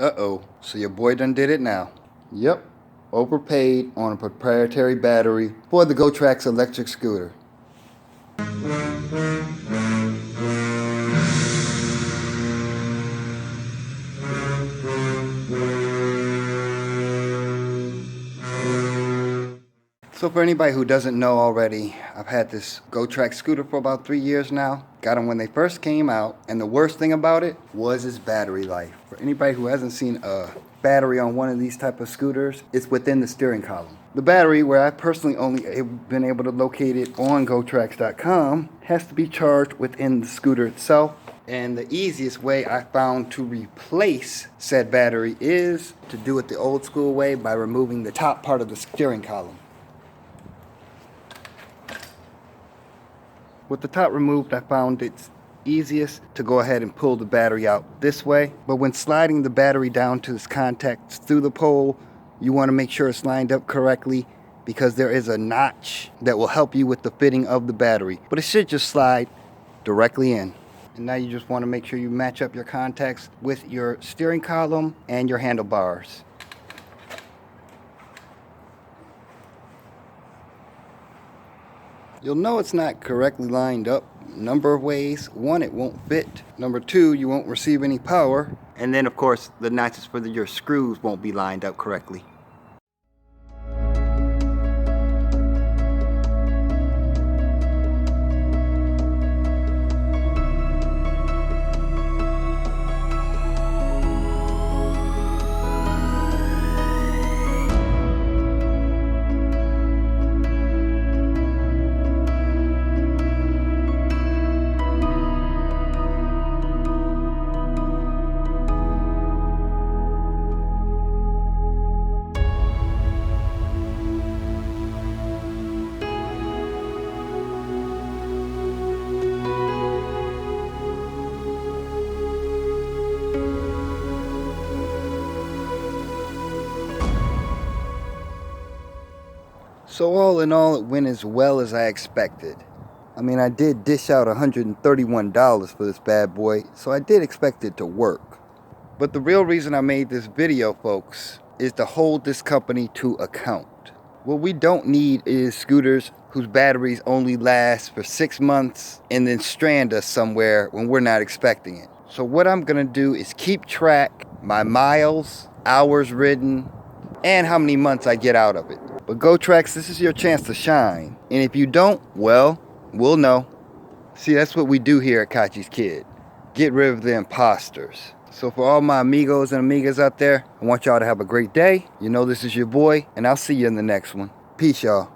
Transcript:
Uh-oh, so your boy done did it now. Yep, overpaid on a proprietary battery for the GOTRAX electric scooter. So for anybody who doesn't know already, I've had this GOTRAX scooter for about 3 years now. Got them when they first came out, and the worst thing about it was its battery life. For anybody who hasn't seen a battery on one of these type of scooters, it's within the steering column. The battery, where I personally only been able to locate it on GOTRAX.com, has to be charged within the scooter itself. And the easiest way I found to replace said battery is to do it the old school way by removing the top part of the steering column. With the top removed, I found it's easiest to go ahead and pull the battery out this way. But when sliding the battery down to its contacts through the pole, you want to make sure it's lined up correctly, because there is a notch that will help you with the fitting of the battery. But it should just slide directly in. And now you just want to make sure you match up your contacts with your steering column and your handlebars. You'll know it's not correctly lined up a number of ways. One, it won't fit. Number two, you won't receive any power. And then, of course, the notches for your screws won't be lined up correctly. So all in all, it went as well as I expected. I mean, I did dish out $131 for this bad boy, so I did expect it to work. But the real reason I made this video, folks, is to hold this company to account. What we don't need is scooters whose batteries only last for 6 months and then strand us somewhere when we're not expecting it. So what I'm gonna do is keep track my miles, hours ridden, and how many months I get out of it. But GOTRAX, this is your chance to shine. And if you don't, well, we'll know. See, that's what we do here at Kachi's Kid. Get rid of the imposters. So for all my amigos and amigas out there, I want y'all to have a great day. You know this is your boy, and I'll see you in the next one. Peace, y'all.